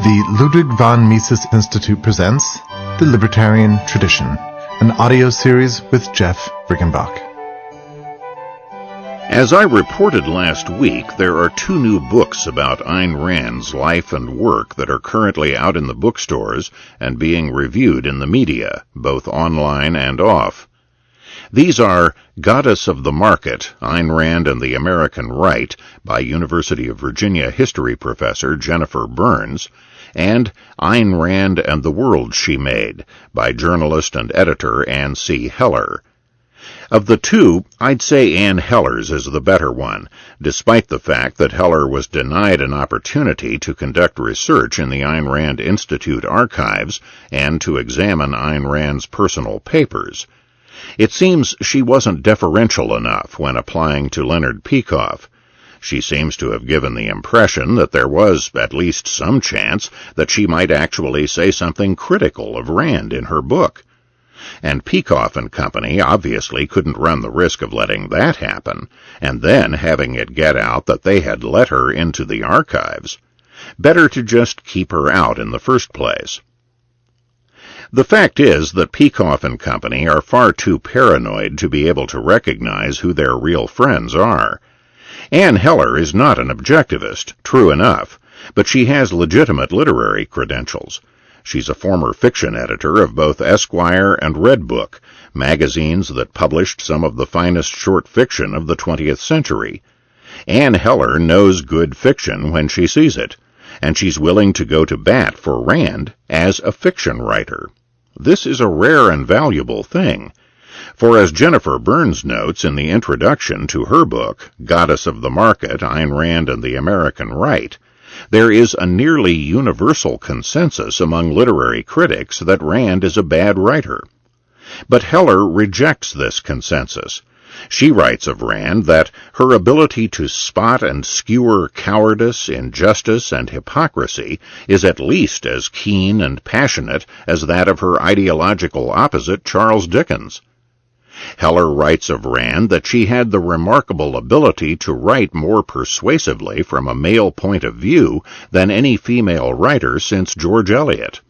The Ludwig von Mises Institute presents The Libertarian Tradition, an audio series with Jeff Riggenbach. As I reported last week, there are two new books about Ayn Rand's life and work that are currently out in the bookstores and being reviewed in the media, both online and off. These are Goddess of the Market, Ayn Rand and the American Right, by University of Virginia history professor Jennifer Burns, and Ayn Rand and the World She Made, by journalist and editor Ann C. Heller. Of the two, I'd say Ann Heller's is the better one, despite the fact that Heller was denied an opportunity to conduct research in the Ayn Rand Institute archives and to examine Ayn Rand's personal papers. It seems she wasn't deferential enough when applying to Leonard Peikoff. She seems to have given the impression that there was at least some chance that she might actually say something critical of Rand in her book. And Peikoff and company obviously couldn't run the risk of letting that happen, and then having it get out that they had let her into the archives. Better to just keep her out in the first place. The fact is that Peikoff and company are far too paranoid to be able to recognize who their real friends are. Ann Heller is not an objectivist, true enough, but she has legitimate literary credentials. She's a former fiction editor of both Esquire and Redbook, magazines that published some of the finest short fiction of the 20th century. Ann Heller knows good fiction when she sees it, and she's willing to go to bat for Rand as a fiction writer. This is a rare and valuable thing, for as Jennifer Burns notes in the introduction to her book, Goddess of the Market, Ayn Rand and the American Right, there is a nearly universal consensus among literary critics that Rand is a bad writer. But Heller rejects this consensus. She writes of Rand that her ability to spot and skewer cowardice, injustice, and hypocrisy is at least as keen and passionate as that of her ideological opposite, Charles Dickens. Heller writes of Rand that she had the remarkable ability to write more persuasively from a male point of view than any female writer since George Eliot.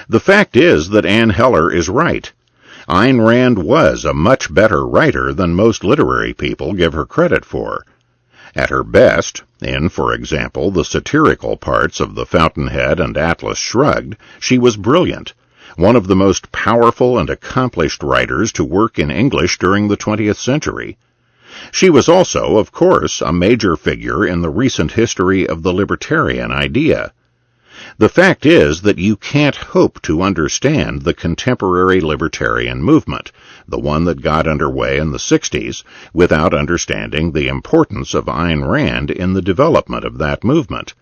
The fact is that Ann Heller is right. Ayn Rand was a much better writer than most literary people give her credit for. At her best, in, for example, the satirical parts of The Fountainhead and Atlas Shrugged, she was brilliant, one of the most powerful and accomplished writers to work in English during the 20th century. She was also, of course, a major figure in the recent history of the libertarian idea. The fact is that you can't hope to understand the contemporary libertarian movement, the one that got underway in the 60s, without understanding the importance of Ayn Rand in the development of that movement.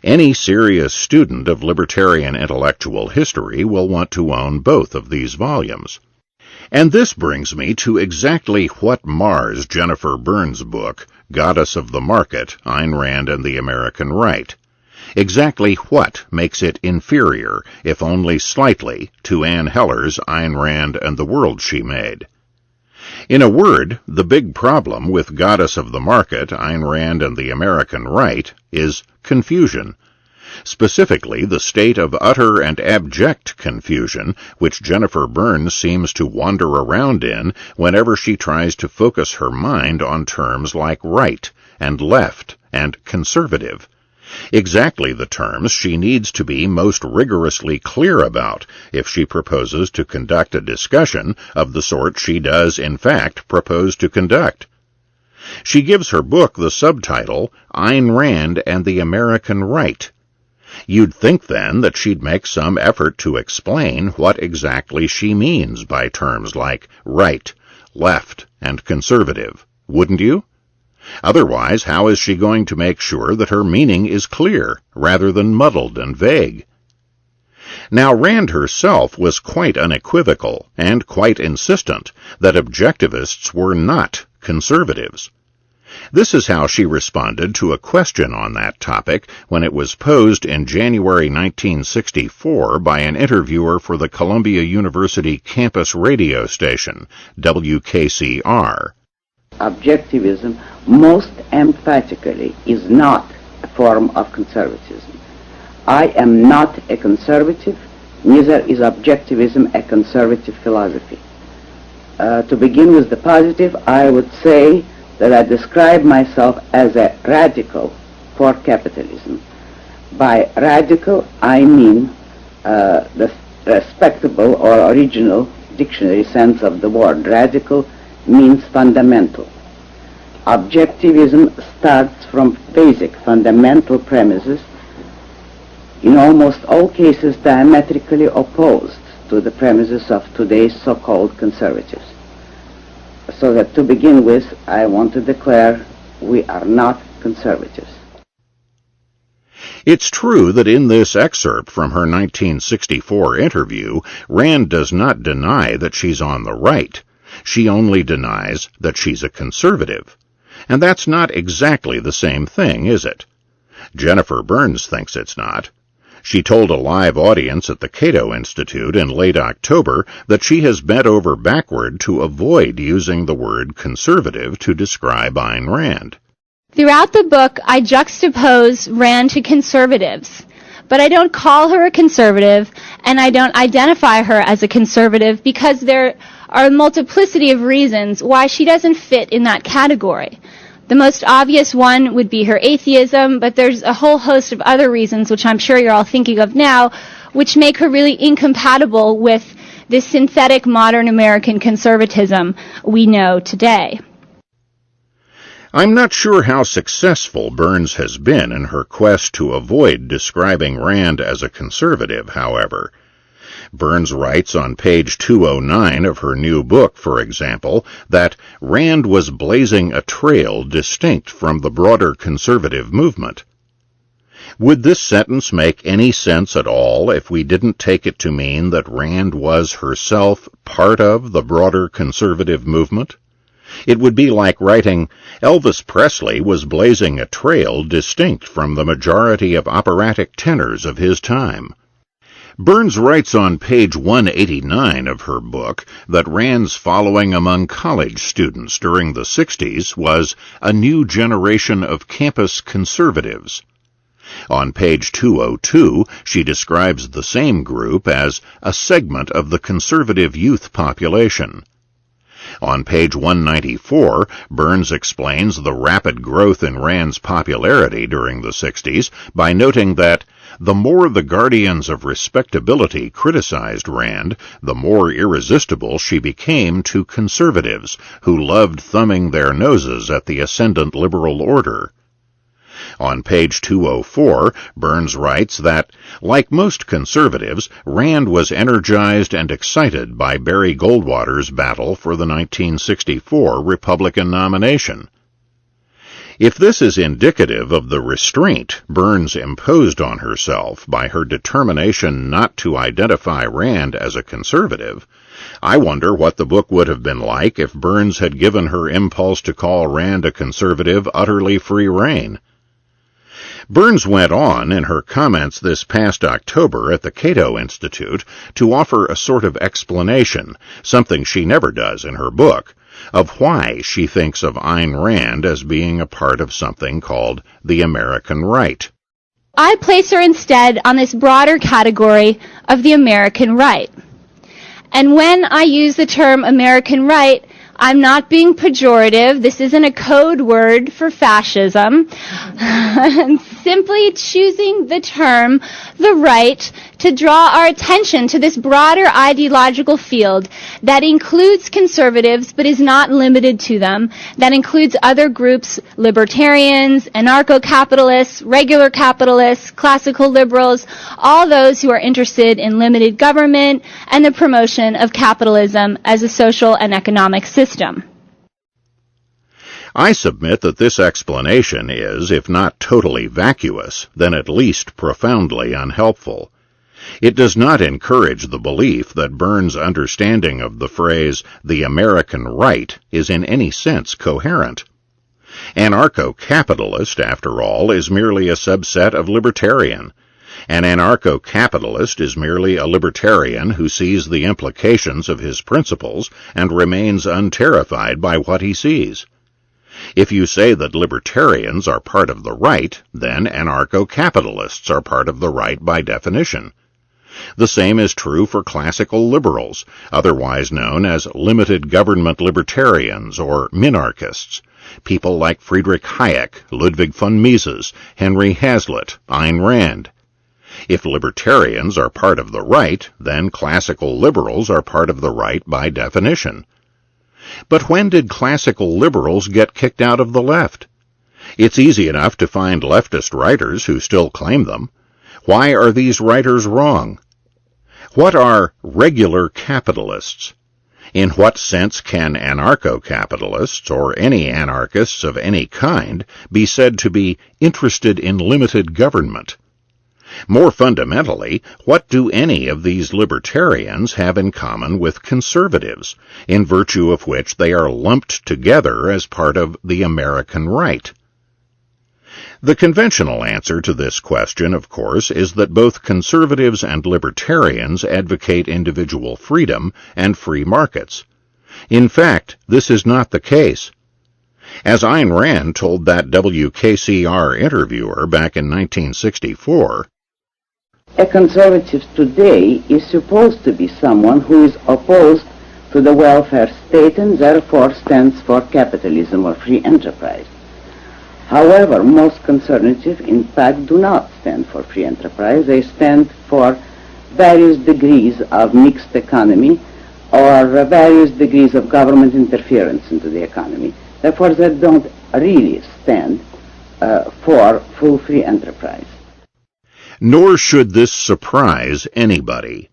Any serious student of libertarian intellectual history will want to own both of these volumes. And this brings me to exactly what mars Jennifer Burns' book, Goddess of the Market, Ayn Rand and the American Right. Exactly what makes it inferior, if only slightly, to Ann Heller's Ayn Rand and the World She Made. In a word, the big problem with Goddess of the Market, Ayn Rand and the American Right is confusion. Specifically, the state of utter and abject confusion which Jennifer Burns seems to wander around in whenever she tries to focus her mind on terms like right and left and conservative. Exactly the terms she needs to be most rigorously clear about if she proposes to conduct a discussion of the sort she does in fact propose to conduct. She gives her book the subtitle, Ayn Rand and the American Right. You'd think then that she'd make some effort to explain what exactly she means by terms like right, left, and conservative, wouldn't you? Otherwise, how is she going to make sure that her meaning is clear, rather than muddled and vague? Now, Rand herself was quite unequivocal, and quite insistent, that objectivists were not conservatives. This is how she responded to a question on that topic when it was posed in January 1964 by an interviewer for the Columbia University campus radio station, WKCR. Objectivism most emphatically is not a form of conservatism. I am not a conservative, neither is Objectivism a conservative philosophy. To begin with the positive, I would say that I describe myself as a radical for capitalism. By radical, I mean the respectable or original dictionary sense of the word. Radical means fundamental. Objectivism starts from basic, fundamental premises, in almost all cases diametrically opposed to the premises of today's so-called conservatives. So that to begin with, I want to declare we are not conservatives. It's true that in this excerpt from her 1964 interview, Rand does not deny that she's on the right. She only denies that she's a conservative. And that's not exactly the same thing, is it? Jennifer Burns thinks it's not. She told a live audience at the Cato Institute in late October that she has bent over backward to avoid using the word conservative to describe Ayn Rand. Throughout the book, I juxtapose Rand to conservatives, but I don't call her a conservative, and I don't identify her as a conservative because there are a multiplicity of reasons why she doesn't fit in that category. The most obvious one would be her atheism, but there's a whole host of other reasons, which I'm sure you're all thinking of now, which make her really incompatible with this synthetic modern American conservatism we know today. I'm not sure how successful Burns has been in her quest to avoid describing Rand as a conservative, however. Burns writes on page 209 of her new book, for example, that Rand was blazing a trail distinct from the broader conservative movement. Would this sentence make any sense at all if we didn't take it to mean that Rand was herself part of the broader conservative movement? It would be like writing, Elvis Presley was blazing a trail distinct from the majority of operatic tenors of his time. Burns writes on page 189 of her book that Rand's following among college students during the 60s was a new generation of campus conservatives. On page 202, she describes the same group as a segment of the conservative youth population. On page 194, Burns explains the rapid growth in Rand's popularity during the 60s by noting that the more the guardians of respectability criticized Rand, the more irresistible she became to conservatives who loved thumbing their noses at the ascendant liberal order. On page 204, Burns writes that, like most conservatives, Rand was energized and excited by Barry Goldwater's battle for the 1964 Republican nomination. If this is indicative of the restraint Burns imposed on herself by her determination not to identify Rand as a conservative, I wonder what the book would have been like if Burns had given her impulse to call Rand a conservative utterly free rein. Burns went on, in her comments this past October at the Cato Institute, to offer a sort of explanation, something she never does in her book, of why she thinks of Ayn Rand as being a part of something called the American right. I place her instead on this broader category of the American right. And when I use the term American right, I'm not being pejorative. This isn't a code word for fascism. I'm simply choosing the term, the right, to draw our attention to this broader ideological field that includes conservatives but is not limited to them, that includes other groups, libertarians, anarcho-capitalists, regular capitalists, classical liberals, all those who are interested in limited government and the promotion of capitalism as a social and economic system. I submit that this explanation is, if not totally vacuous, then at least profoundly unhelpful. It does not encourage the belief that Burns' understanding of the phrase, the American right, is in any sense coherent. Anarcho-capitalist, after all, is merely a subset of libertarian. An anarcho-capitalist is merely a libertarian who sees the implications of his principles and remains unterrified by what he sees. If you say that libertarians are part of the right, then anarcho-capitalists are part of the right by definition. The same is true for classical liberals, otherwise known as limited government libertarians or minarchists, people like Friedrich Hayek, Ludwig von Mises, Henry Hazlitt, Ayn Rand. If libertarians are part of the right, then classical liberals are part of the right by definition. But when did classical liberals get kicked out of the left? It's easy enough to find leftist writers who still claim them. Why are these writers wrong? What are regular capitalists? In what sense can anarcho-capitalists, or any anarchists of any kind, be said to be interested in limited government? More fundamentally, what do any of these libertarians have in common with conservatives, in virtue of which they are lumped together as part of the American right? The conventional answer to this question, of course, is that both conservatives and libertarians advocate individual freedom and free markets. In fact, this is not the case. As Ayn Rand told that WKCR interviewer back in 1964, a conservative today is supposed to be someone who is opposed to the welfare state and therefore stands for capitalism or free enterprise. However, most conservatives, in fact, do not stand for free enterprise. They stand for various degrees of mixed economy or various degrees of government interference into the economy. Therefore, they don't really stand for full free enterprise. Nor should this surprise anybody.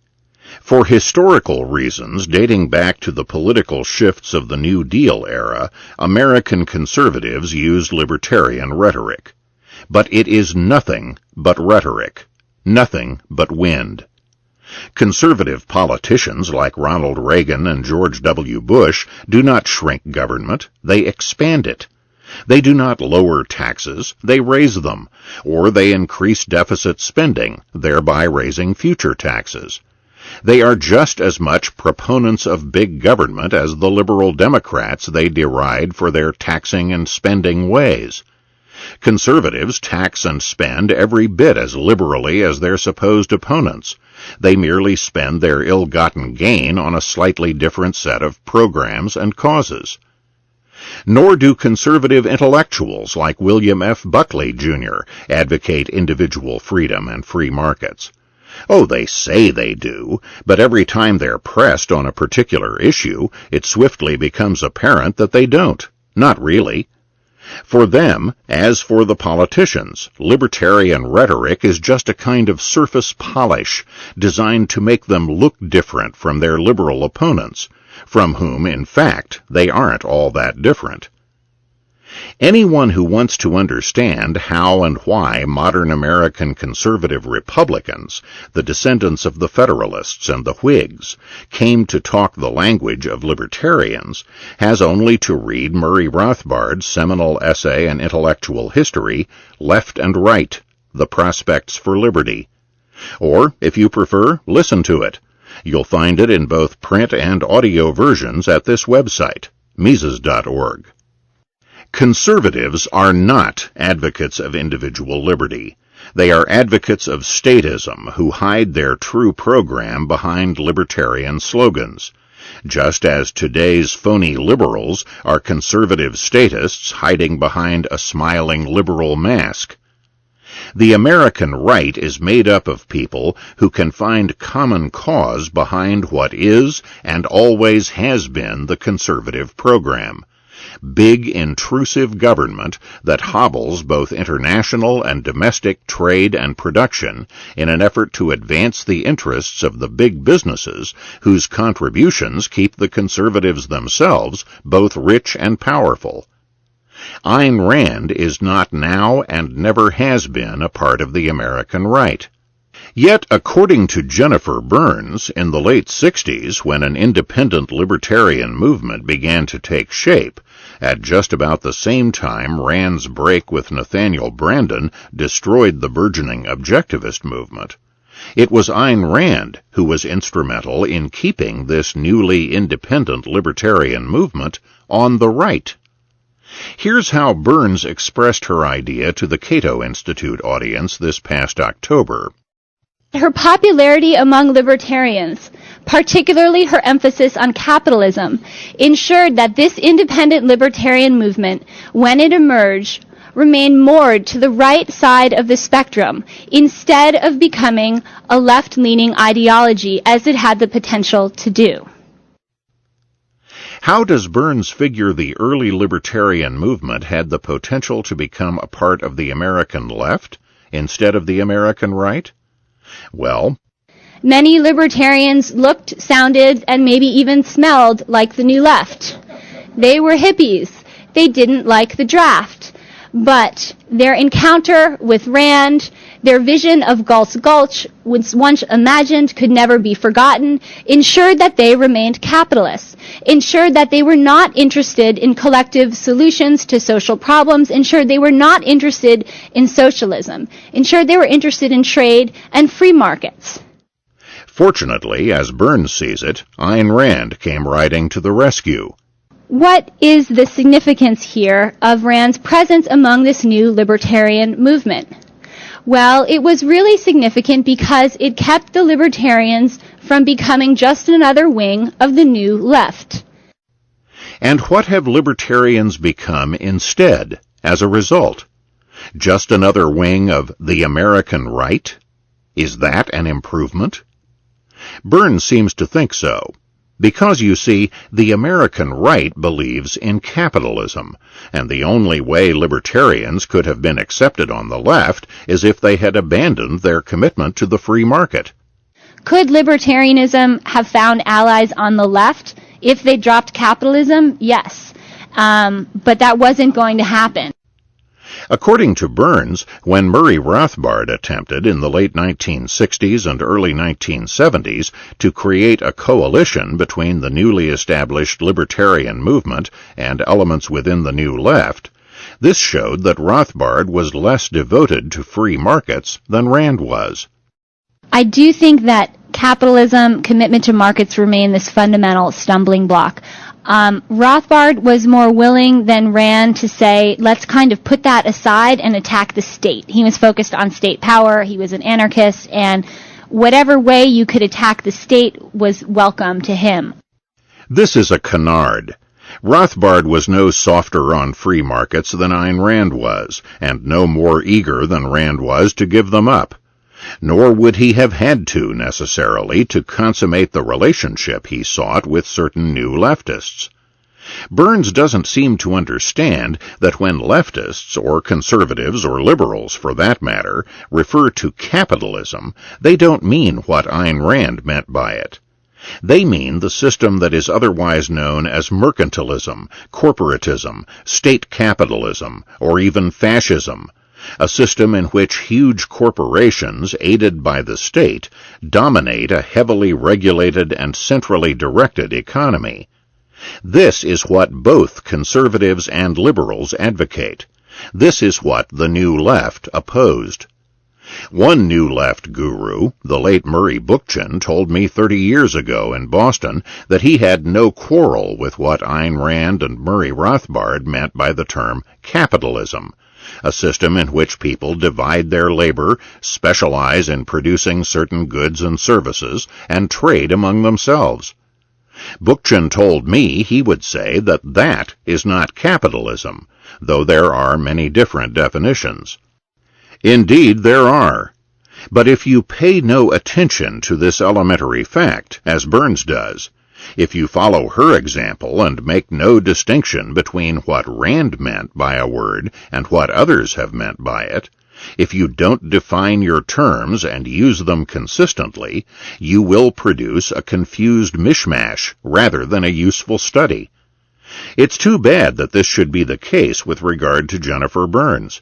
For historical reasons dating back to the political shifts of the New Deal era, American conservatives used libertarian rhetoric. But it is nothing but rhetoric, nothing but wind. Conservative politicians like Ronald Reagan and George W. Bush do not shrink government, they expand it. They do not lower taxes, they raise them, or they increase deficit spending, thereby raising future taxes. They are just as much proponents of big government as the liberal Democrats they deride for their taxing and spending ways. Conservatives tax and spend every bit as liberally as their supposed opponents. They merely spend their ill-gotten gain on a slightly different set of programs and causes. Nor do conservative intellectuals like William F. Buckley, Jr. advocate individual freedom and free markets. Oh, they say they do, but every time they're pressed on a particular issue, it swiftly becomes apparent that they don't. Not really. For them, as for the politicians, libertarian rhetoric is just a kind of surface polish designed to make them look different from their liberal opponents, from whom, in fact, they aren't all that different. Anyone who wants to understand how and why modern American conservative Republicans, the descendants of the Federalists and the Whigs, came to talk the language of libertarians, has only to read Murray Rothbard's seminal essay and intellectual history, Left and Right, The Prospects for Liberty. Or, if you prefer, listen to it. You'll find it in both print and audio versions at this website, Mises.org. Conservatives are not advocates of individual liberty. They are advocates of statism who hide their true program behind libertarian slogans, just as today's phony liberals are conservative statists hiding behind a smiling liberal mask. The American right is made up of people who can find common cause behind what is and always has been the conservative program. Big, intrusive government that hobbles both international and domestic trade and production in an effort to advance the interests of the big businesses whose contributions keep the conservatives themselves both rich and powerful. Ayn Rand is not now and never has been a part of the American right. Yet, according to Jennifer Burns, in the late 60s, when an independent libertarian movement began to take shape, at just about the same time Rand's break with Nathaniel Branden destroyed the burgeoning objectivist movement, it was Ayn Rand who was instrumental in keeping this newly independent libertarian movement on the right. Here's how Burns expressed her idea to the Cato Institute audience this past October. Her popularity among libertarians, particularly her emphasis on capitalism, ensured that this independent libertarian movement, when it emerged, remained moored to the right side of the spectrum instead of becoming a left-leaning ideology as it had the potential to do. How does Burns figure the early libertarian movement had the potential to become a part of the American left instead of the American right? Well, many libertarians looked, sounded, and maybe even smelled like the New Left. They were hippies. They didn't like the draft. But their encounter with Rand, their vision of Galt's Gulch, which once imagined could never be forgotten, ensured that they remained capitalists, ensured that they were not interested in collective solutions to social problems, ensured they were not interested in socialism, ensured they were interested in trade and free markets. Fortunately, as Burns sees it, Ayn Rand came riding to the rescue. What is the significance here of Rand's presence among this new libertarian movement? Well, it was really significant because it kept the libertarians from becoming just another wing of the new left. And what have libertarians become instead, as a result? Just another wing of the American right? Is that an improvement? Burns seems to think so. Because, you see, the American right believes in capitalism, and the only way libertarians could have been accepted on the left is if they had abandoned their commitment to the free market. Could libertarianism have found allies on the left if they dropped capitalism? Yes. But that wasn't going to happen. According to Burns, when Murray Rothbard attempted in the late 1960s and early 1970s to create a coalition between the newly established libertarian movement and elements within the New Left, this showed that Rothbard was less devoted to free markets than Rand was. I do think that capitalism, commitment to markets remain this fundamental stumbling block. Rothbard was more willing than Rand to say, let's kind of put that aside and attack the state. He was focused on state power. He was an anarchist, and whatever way you could attack the state was welcome to him. This is a canard. Rothbard was no softer on free markets than Ayn Rand was, and no more eager than Rand was to give them up. Nor would he have had to, necessarily, to consummate the relationship he sought with certain new leftists. Burns doesn't seem to understand that when leftists, or conservatives, or liberals, for that matter, refer to capitalism, they don't mean what Ayn Rand meant by it. They mean the system that is otherwise known as mercantilism, corporatism, state capitalism, or even fascism, a system in which huge corporations, aided by the state, dominate a heavily regulated and centrally directed economy. This is what both conservatives and liberals advocate. This is what the New Left opposed. One New Left guru, the late Murray Bookchin, told me 30 years ago in Boston that he had no quarrel with what Ayn Rand and Murray Rothbard meant by the term capitalism, a system in which people divide their labor, specialize in producing certain goods and services, and trade among themselves. Bookchin told me he would say that that is not capitalism, though there are many different definitions. Indeed, there are. But if you pay no attention to this elementary fact, as Burns does, if you follow her example and make no distinction between what Rand meant by a word and what others have meant by it, if you don't define your terms and use them consistently, you will produce a confused mishmash rather than a useful study. It's too bad that this should be the case with regard to Jennifer Burns.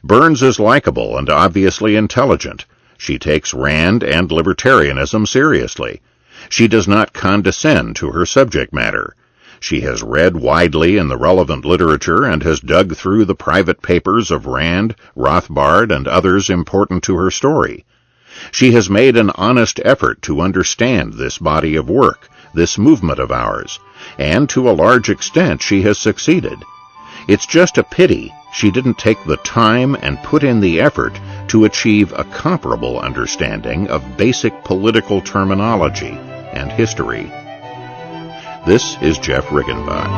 Burns is likable and obviously intelligent. She takes Rand and libertarianism seriously. She does not condescend to her subject matter. She has read widely in the relevant literature and has dug through the private papers of Rand, Rothbard, and others important to her story. She has made an honest effort to understand this body of work, this movement of ours, and to a large extent she has succeeded. It's just a pity she didn't take the time and put in the effort to achieve a comparable understanding of basic political terminology and history. This is Jeff Riggenbach.